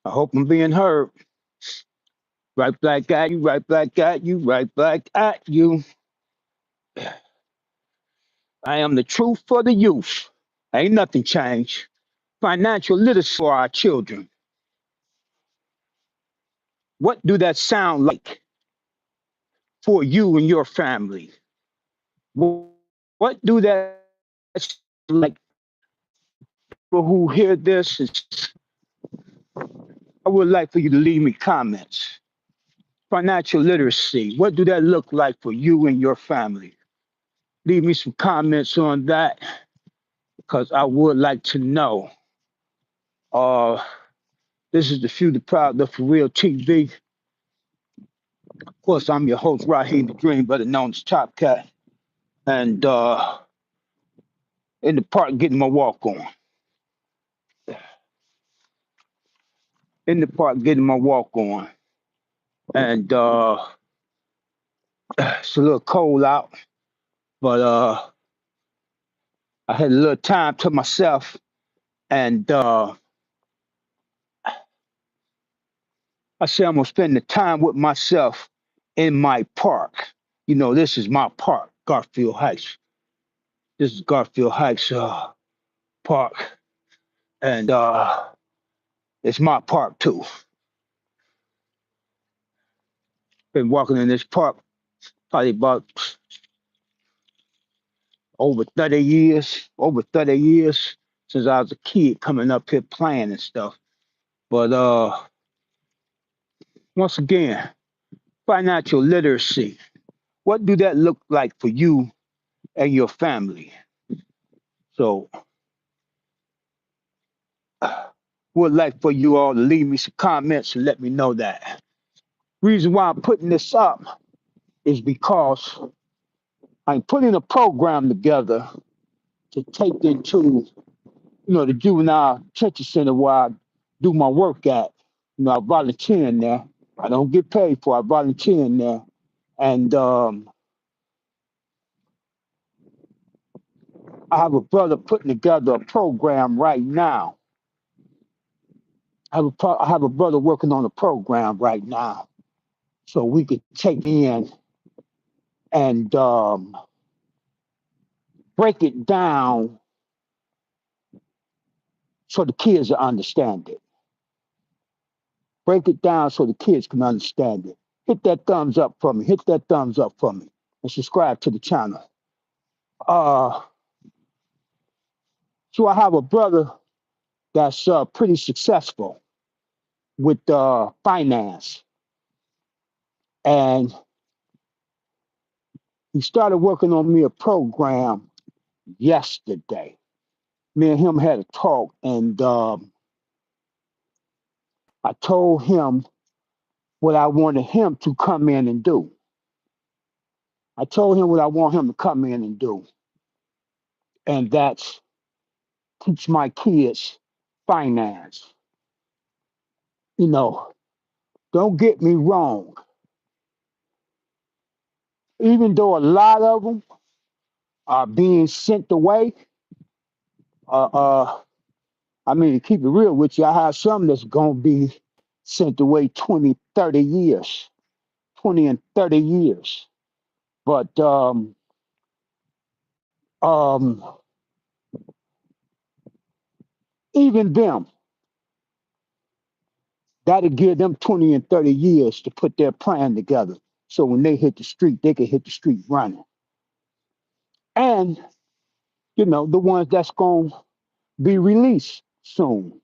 I hope I'm being heard. Right back at you, right back at you, right back at you. I am the truth for the youth. Ain't nothing changed. Financial literacy for our children. What do that sound like for you and your family? What do that sound like for who hear this? I would like for you to leave me comments. Financial literacy. What do that look like for you and your family? Leave me some comments on that because I would like to know. Uh, this is the Few the Proud, the For Real TV. Of course, I'm your host, Raheem the Dream, better known as Top Cat. And in the park, getting my walk on. In the park, getting my walk on. And it's a little cold out, but I had a little time to myself. And I said, I'm going to spend the time with myself in my park. You know, this is my park, Garfield Heights. This is Garfield Heights Park. And it's my park too. Been walking in this park probably about over 30 years since I was a kid coming up here playing and stuff. But once again, financial literacy. What do that look like for you and your family? So would like for you all to leave me some comments and let me know that. Reason why I'm putting this up is because I'm putting a program together to take into, the juvenile detention center where I do my work at. I volunteer in there. I don't get paid for it. I volunteer in there. And I have a brother putting together a program right now. I have a brother working on a program right now. So we could take in and break it down so the kids will understand it. Break it down so the kids can understand it. Hit that thumbs up for me. Hit that thumbs up for me. And subscribe to the channel. Uh, so I have a brother that's pretty successful with finance. And he started working on me a program yesterday. Me and him had a talk, and I told him what I wanted him to come in and do. I told him what I want him to come in and do, and that's teach my kids finance. You know, don't get me wrong. Even though a lot of them are being sent away, uh, uh, I mean, to keep it real with you, I have some that's going to be sent away 20, 30 years, 20 and 30 years. But um, even them, that'll give them 20 and 30 years to put their plan together. So when they hit the street, they can hit the street running. And, the ones that's going to be released soon.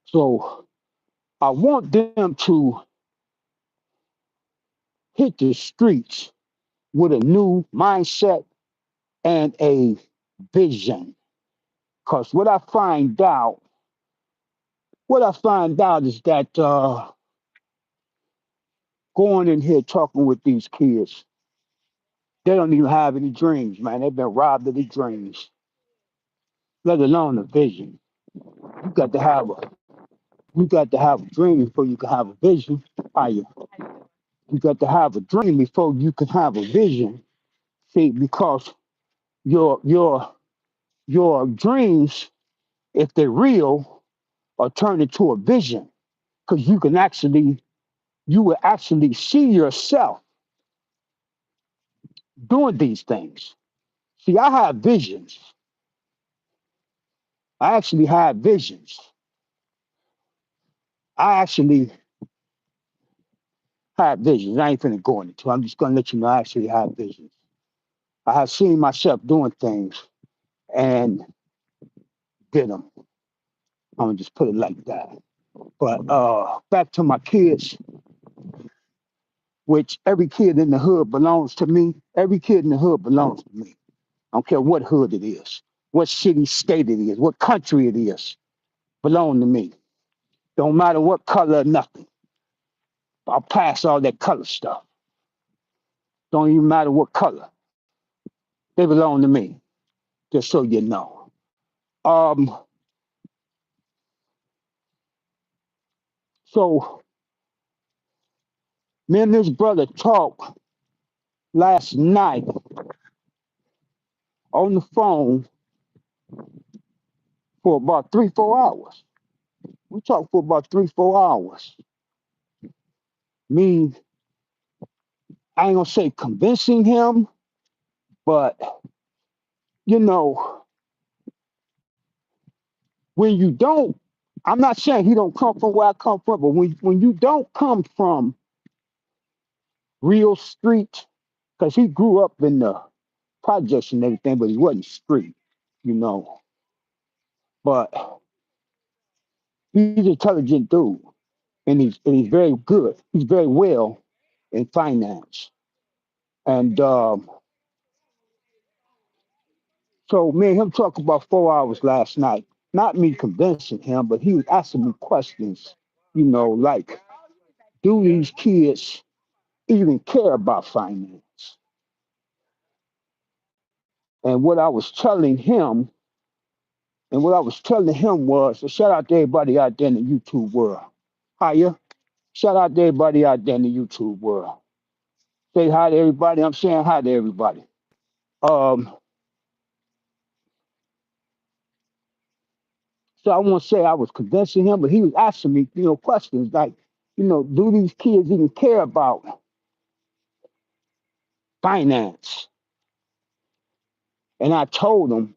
So I want them to hit the streets with a new mindset and a vision. Because what I find out is that going in here talking with these kids, they don't even have any dreams, man. They've been robbed of their dreams, let alone a vision. You got to have a you got to have a dream before you can have a vision. You got to have a dream before you can have a vision. See, because your your your dreams, if they're real, or turn into a vision because you will actually see yourself doing these things. See, I have visions. I actually have visions. I actually have visions. I ain't finna go into it. I'm just gonna let you know I actually have visions. I have seen myself doing things and did them. I'm gonna just put it like that. But back to my kids, which every kid in the hood belongs to me. Every kid in the hood belongs to me. I don't care what hood it is, what city, state it is, what country it is, belong to me. Don't matter what color or nothing. I'll pass all that color stuff. Don't even matter what color. They belong to me, just so you know. Um, so me and this brother talked last night on the phone for about 3, 4 hours. We talked for about 3, 4 hours. Me, I ain't gonna say convincing him, but you know, when you don't, I'm not saying he don't come from where I come from, but when you don't come from real street, because he grew up in the projects and everything, but he wasn't street, you know. But he's an intelligent dude, and he's very good. He's very well in finance, and so me and him talked about 4 hours last night. Not me convincing him, but he was asking me questions, you know, like, do these kids even care about finance? And what I was telling him, was, so shout out to everybody out there in the YouTube world. Hiya. Shout out to everybody out there in the YouTube world. Say hi to everybody. I'm saying hi to everybody. Um, so I won't say I was convincing him, but he was asking me, you know, questions like, you know, do these kids even care about finance? And I told him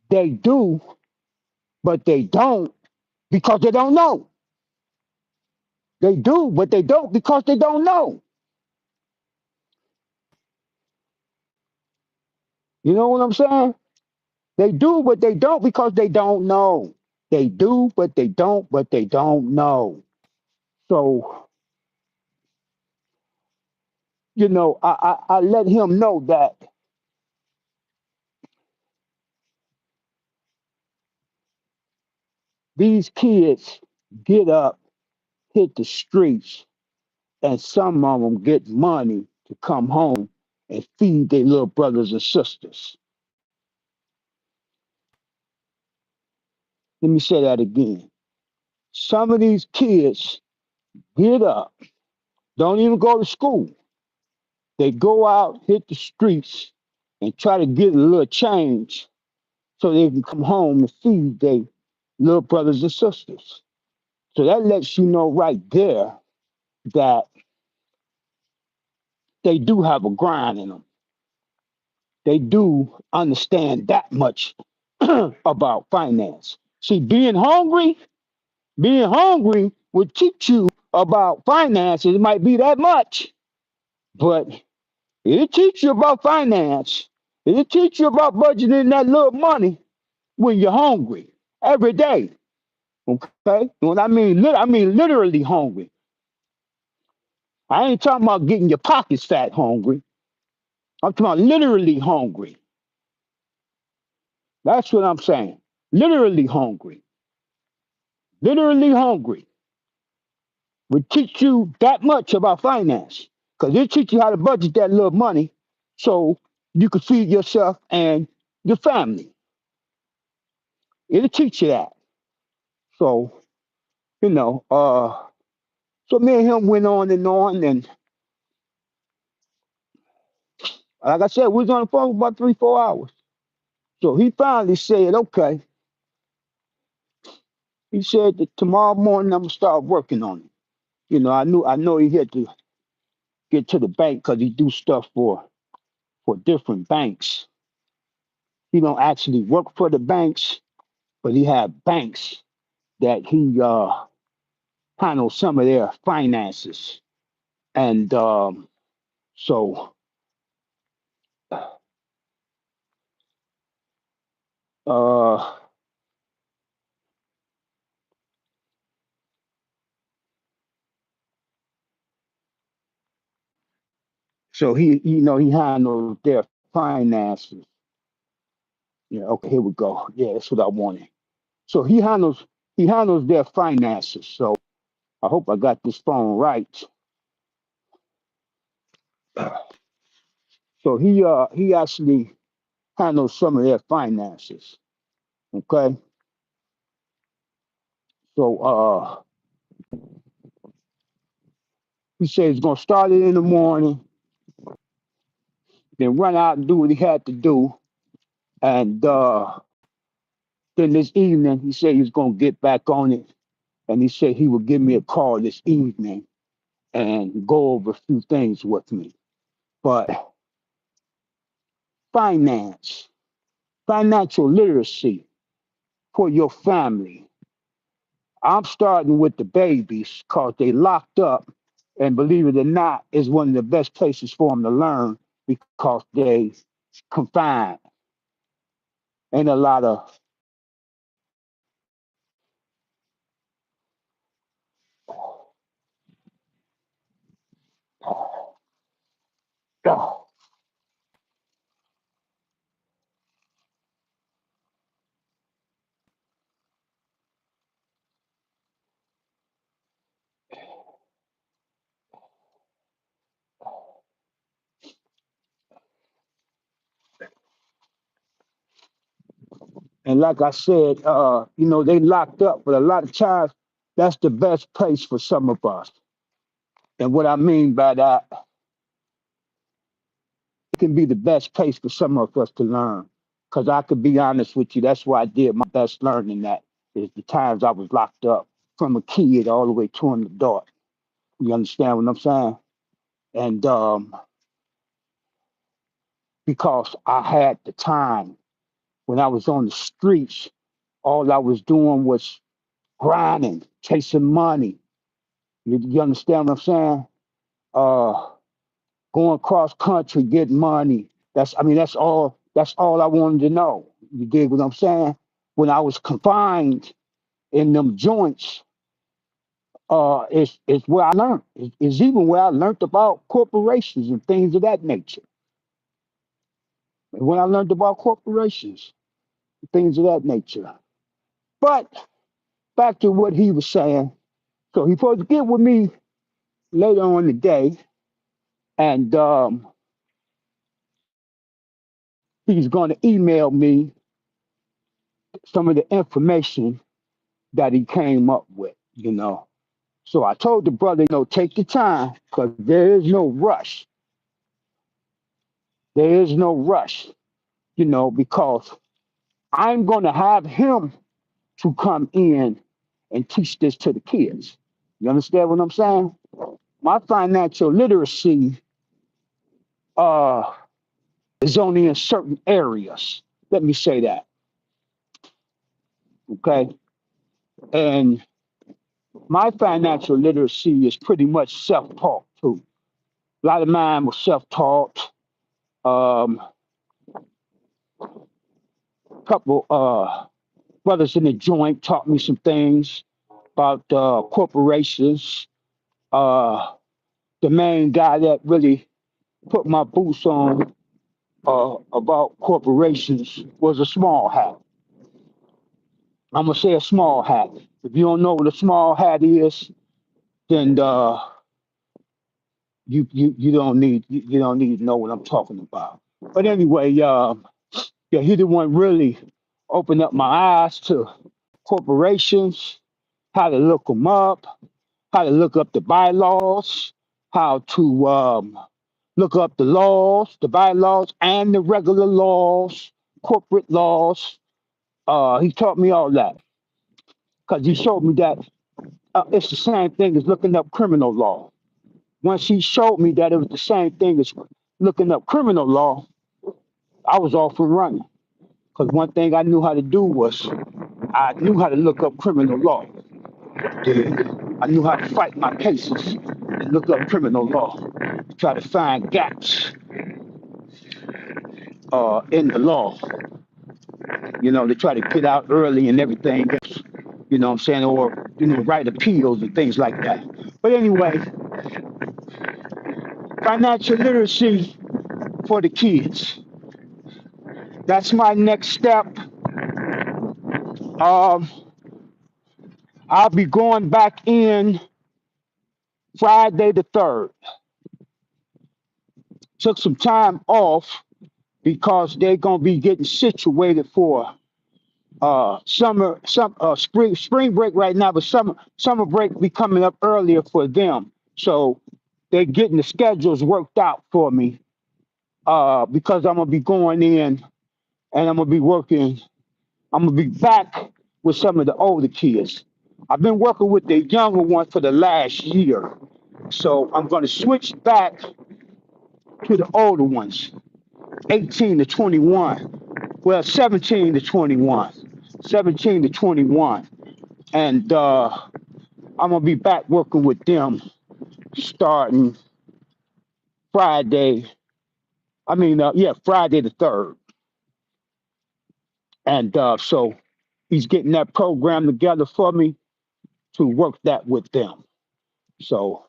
they do, but they don't because they don't know. They do, but they don't because they don't know. You know what I'm saying? They do, but they don't because they don't know. They do, but they don't know. So, you know, I let him know that these kids get up, hit the streets, and some of them get money to come home and feed their little brothers and sisters. Let me say that again. Some of these kids get up, don't even go to school. They go out, hit the streets, and try to get a little change so they can come home and feed their little brothers and sisters. So that lets you know right there that they do have a grind in them. They do understand that much about finance. See, being hungry would teach you about finances. It might be that much, but it'll teach you about finance. It'll teach you about budgeting that little money when you're hungry every day. Okay? When I mean literally hungry. I ain't talking about getting your pockets fat hungry. I'm talking about literally hungry. That's what I'm saying. Literally hungry. Literally hungry would teach you that much about finance. Because it teach you how to budget that little money so you can feed yourself and your family. It'll teach you that. So, you know, so me and him went on, and like I said, we was on the phone for about 3, 4 hours. So he finally said, okay, He said that tomorrow morning I'm gonna start working on it. I know he had to get to the bank because he do stuff for different banks. He don't actually work for the banks, but he have banks that he handles some of their finances. And so uh, so he handles their finances. Yeah, okay, here we go. Yeah, that's what I wanted. So he handles their finances. So I hope I got this phone right. So he actually handles some of their finances. Okay. So he said he's gonna start it in the morning, then run out and do what he had to do. And then this evening he said he was gonna get back on it. And he said he would give me a call this evening and go over a few things with me. But finance, financial literacy for your family. I'm starting with the babies because they locked up, and believe it or not, is one of the best places for them to learn because they confined. Ain't a lot of and like I said, they locked up, but a lot of times that's the best place for some of us. And what I mean by that, it can be the best place for some of us to learn. Because I could be honest with you, that's where I did my best learning at, is the times I was locked up from a kid all the way to an adult. You understand what I'm saying? And because I had the time when I was on the streets, all I was doing was grinding, chasing money. You understand what I'm saying? Uh, Going cross country, getting money. That's all I wanted to know. You dig what I'm saying? When I was confined in them joints, it's where I learned. It's even where I learned about corporations and things of that nature. When I learned about corporations, things of that nature. But back to what he was saying. So he's supposed to get with me later on today, and he's going to email me some of the information that he came up with. So I told the brother, take your time because there is no rush. There is no rush, because I'm going to have him to come in and teach this to the kids. You understand what I'm saying? My financial literacy uh, is only in certain areas. Let me say that, okay? And my financial literacy is pretty much self-taught too. A lot of mine was self-taught. A couple brothers in the joint taught me some things about corporations. Uh, the main guy that really put my boots on about corporations was a small hat. I'm gonna say a small hat. If you don't know what a small hat is, then you don't need to know what I'm talking about. But anyway, yeah, he the one really opened up my eyes to corporations, how to look them up, how to look up the bylaws, how to look up the laws, the bylaws, and the regular laws, corporate laws. He taught me all that. because he showed me that it's the same thing as looking up criminal law. Once he showed me that it was the same thing as looking up criminal law, I was off and running. Because one thing I knew how to do was I knew how to look up criminal law. Yeah. I knew how to fight my cases and look up criminal law, try to find gaps in the law, to try to get out early and everything else, what I'm saying, or, write appeals and things like that. But anyway, financial literacy for the kids. That's my next step. Um, I'll be going back in Friday the 3rd. Took some time off because they're gonna be getting situated for spring break right now, but summer break be coming up earlier for them. So they're getting the schedules worked out for me because I'm gonna be going in and I'm gonna be working. I'm gonna be back with some of the older kids. I've been working with the younger ones for the last year, so I'm gonna switch back to the older ones, 18 to 21. Well, 17 to 21. 17 to 21. And I'm going to be back working with them starting Friday. Friday the 3rd. And so he's getting that program together for me to work that with them. So,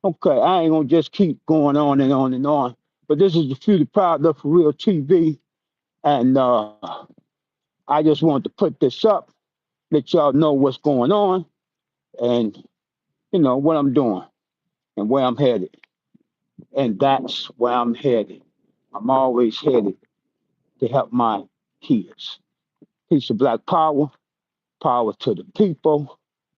okay, I ain't going to just keep going on and on and on. But this is the Future Proud of For Real TV. And I just wanted to put this up, let y'all know what's going on and, what I'm doing and where I'm headed. And that's where I'm headed. I'm always headed to help my kids. Peace of Black Power, power to the people.